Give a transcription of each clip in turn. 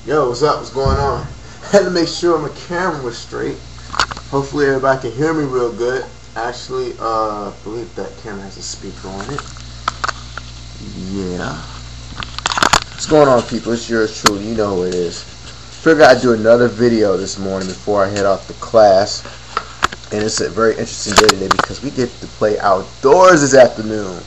Yo, what's up? What's going on? Had to make sure my camera was straight. Hopefully everybody can hear me real good. Actually, I believe that camera has a speaker on it. Yeah. What's going on, people? It's yours truly. You know who it is. Figured I'd do another video this morning before I head off to class. And it's a very interesting day today because we get to play outdoors this afternoon.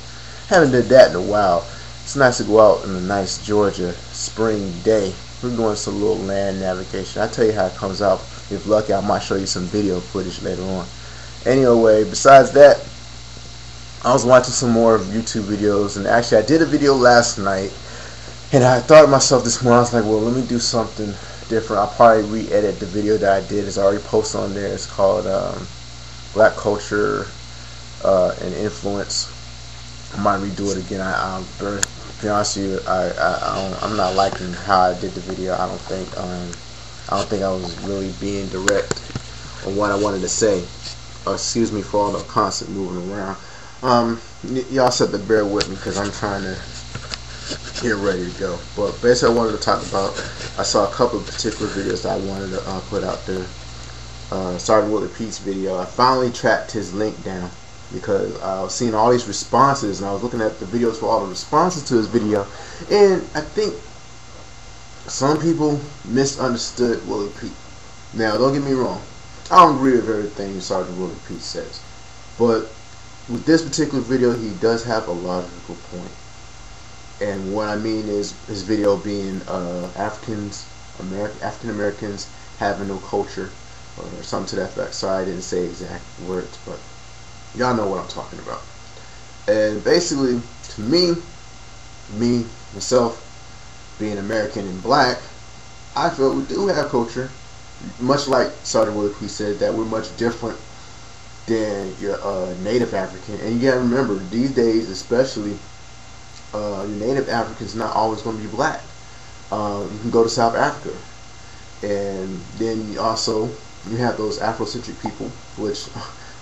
Haven't did that in a while. It's nice to go out in a nice Georgia spring day. We're doing some little land navigation. I'll tell you how it comes out. If lucky, I might show you some video footage later on. Anyway, besides that, I was watching some more YouTube videos, and actually I did a video last night, and I thought to myself this morning, I was like, well, let me do something different. I'll probably re-edit the video that I did. It's already posted on there. It's called Black Culture and Influence. I might redo it again. To be honest with you, I'm not liking how I did the video. I don't think I was really being direct on what I wanted to say. Excuse me for all the constant moving around. Y'all said to bear with me because I'm trying to get ready to go. But basically, I wanted to talk about. I saw a couple of particular videos that I wanted to put out there. Starting with Willie Pete's video, I finally tracked his link down, because I was seeing all these responses, and I was looking at the videos for all the responses to his video, and I think some people misunderstood Willie Pete. Now, don't get me wrong, I don't agree with everything Sergeant Willie Pete says, but with this particular video, he does have a logical point. And what I mean is his video being African Americans having no culture, or something to that effect. Sorry, I didn't say exact words, but y'all know what I'm talking about. And basically, to me, myself, being American and black, I feel we do have culture. Much like Sergeant Willie Pete said, that we're much different than your native African. And you gotta remember, these days, especially, your native African's not always going to be black. You can go to South Africa, and then you have those Afrocentric people, which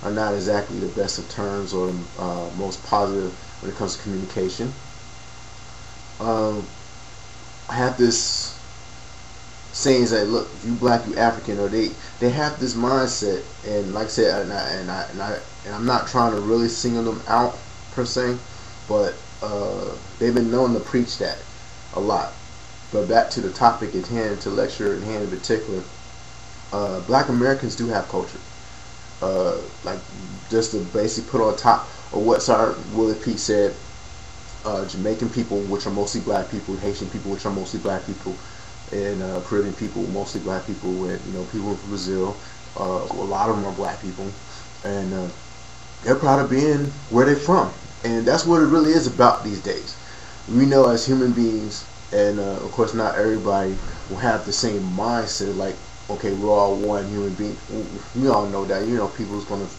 are not exactly the best of terms or most positive when it comes to communication. I have this saying that, look, if you black, you African, or they have this mindset, and like I said, and I'm not trying to really single them out per se, but they've been known to preach that a lot. But back to the topic at hand, to lecture at hand in particular, black Americans do have culture. Like, just to basically put on top of what Sergeant Willie Pete said, Jamaican people, which are mostly black people, Haitian people, which are mostly black people, and Caribbean people, mostly black people, and people from Brazil, a lot of them are black people, and they're proud of being where they're from, and that's what it really is about these days. We know as human beings, and of course not everybody will have the same mindset, like, okay, we're all one human being. We all know that. People's going to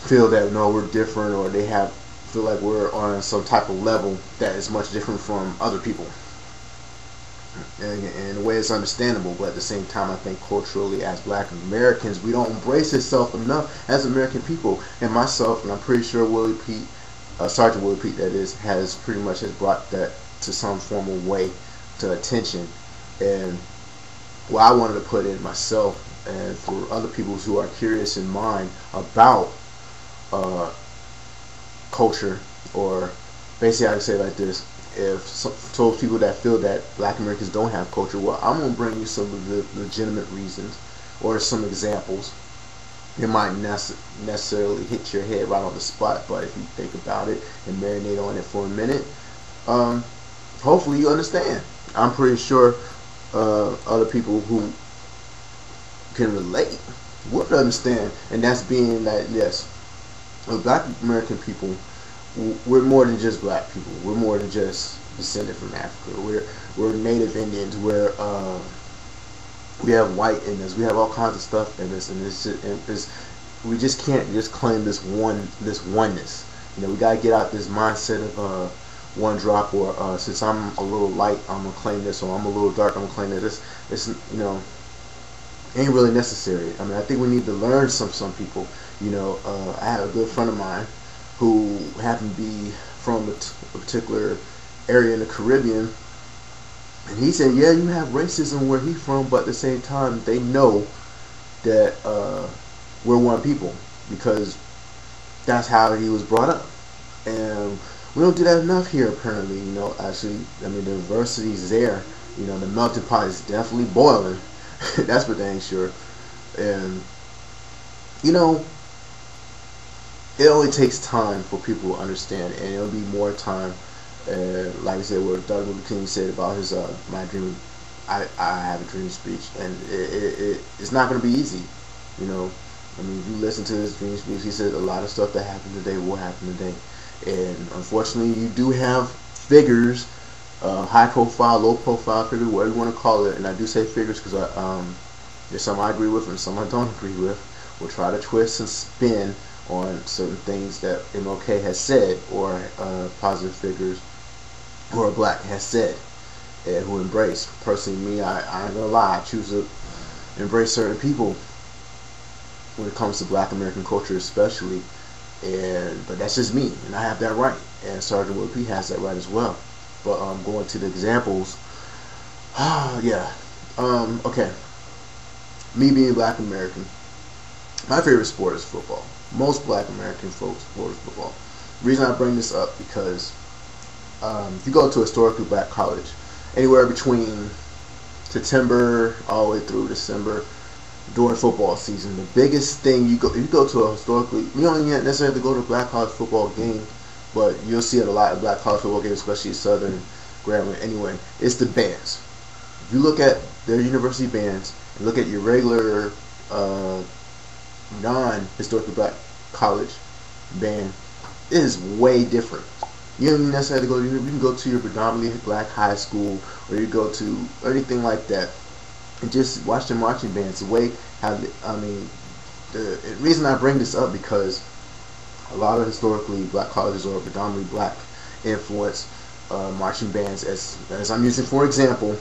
feel that, no, we're different, or they feel like we're on some type of level that is much different from other people. And in a way, it's understandable, but at the same time, I think culturally, as black Americans, we don't embrace itself enough as American people. And myself, and I'm pretty sure Willie Pete, Sergeant Willie Pete, that is, has pretty much brought that to some formal way to attention. And what I wanted to put in myself, and for other people who are curious in mind about culture, or basically I can say it like this: if those people that feel that black Americans don't have culture, well, I'm going to bring you some of the legitimate reasons, or some examples. It might necessarily hit your head right on the spot, but if you think about it and marinate on it for a minute, hopefully you understand. I'm pretty sure other people who can relate would understand, and that's being that, yes, black American people, we're more than just black people. We're more than just descended from Africa. We're native Indians. We have white in us. We have all kinds of stuff in us, and we just can't just claim this oneness. We gotta get out this mindset of one drop, or since I'm a little light, I'm gonna claim this, or I'm a little dark, I'm gonna claim this. It's ain't really necessary. I mean, I think we need to learn some people. I had a good friend of mine who happened to be from a particular area in the Caribbean, And he said, yeah, you have racism where he's from, but at the same time, they know that we're one people because that's how he was brought up. And we don't do that enough here, apparently. You know, actually, I mean, the diversity is there. You know, the melting pot is definitely boiling. That's for dang sure. And, you know, it only takes time for people to understand, and it'll be more time. Like I said, what Dr. Luther King said about his my dream, I have a dream speech, and it's not going to be easy. You know, I mean, if you listen to his dream speech, he said a lot of stuff that happened today will happen today, and unfortunately, you do have figures, high profile, low profile figure, whatever you want to call it, and I do say figures because there's some I agree with and some I don't agree with. Will try to twist and spin on certain things that MLK has said, or positive figures who are black has said, and who embrace. Personally, me, I ain't gonna lie, I choose to embrace certain people when it comes to black American culture especially, but that's just me, and I have that right, and Sergeant Willie P has that right as well. But going to the examples, yeah, okay, me being black American, my favorite sport is football. Most black American folks sport is football. The reason I bring this up because if you go to a historically black college, anywhere between September all the way through December during football season, the biggest thing if you go to a historically, you don't even necessarily have to go to a black college football game, but you'll see it a lot of black college football games, especially Southern, Grambling. Anyway, it's the bands. If you look at their university bands and look at your regular non-historically black college band, it is way different. You don't necessarily go. You can go to your predominantly black high school, or you go to anything like that, and just watch the marching bands. The way how the reason I bring this up because a lot of historically black colleges or predominantly black influenced marching bands, as I'm using for example,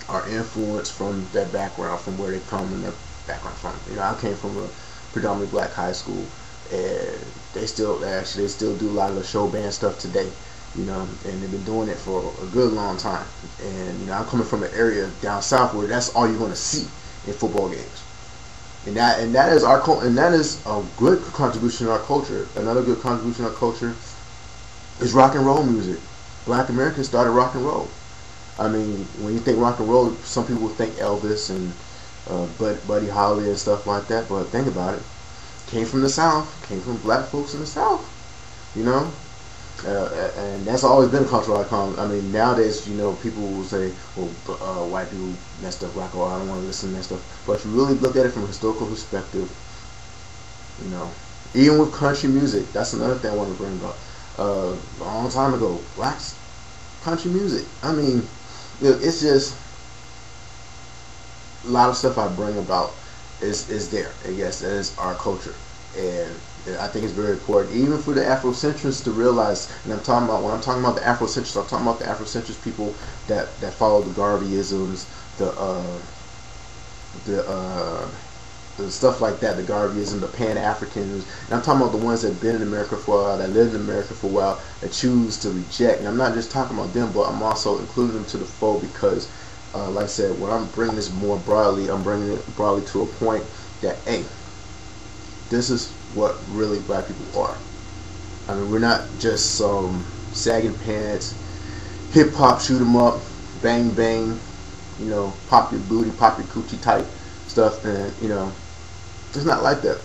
are influenced from that background, from where they come and their background from. You know, I came from a predominantly black high school, and they still do a lot of the show band stuff today, you know, and they've been doing it for a good long time. And you know, I'm coming from an area down south where that's all you're going to see in football games, and that is a good contribution to our culture. Another good contribution to our culture is rock and roll music. Black Americans started rock and roll. I mean, when you think rock and roll, some people think Elvis and Buddy Holly and stuff like that, but think about it. Came from the South, came from black folks in the South, you know, and that's always been a cultural icon. I mean, nowadays, you know, people will say, well, white people messed up rock and roll, I don't want to listen to that stuff. But if you really look at it from a historical perspective, you know, even with country music, that's another thing I want to bring up. A long time ago, blacks, country music, I mean, it's just a lot of stuff I bring about is there. I guess that is our culture, and I think it's very important, even for the Afrocentrists to realize. And when I'm talking about the Afrocentrists, I'm talking about the Afrocentrist people that follow the Garveyisms, the stuff like that, the Garveyism, the Pan-Africans. And I'm talking about the ones that have been in America for a while, that lived in America for a while, that choose to reject. And I'm not just talking about them, but I'm also including them to the fold because, like I said, when I'm bringing this more broadly, I'm bringing it broadly to a point that, hey, this is what really black people are. I mean, we're not just some sagging pants, hip hop, shoot 'em up, bang bang, you know, pop your booty, pop your coochie type stuff, and you know, it's not like that.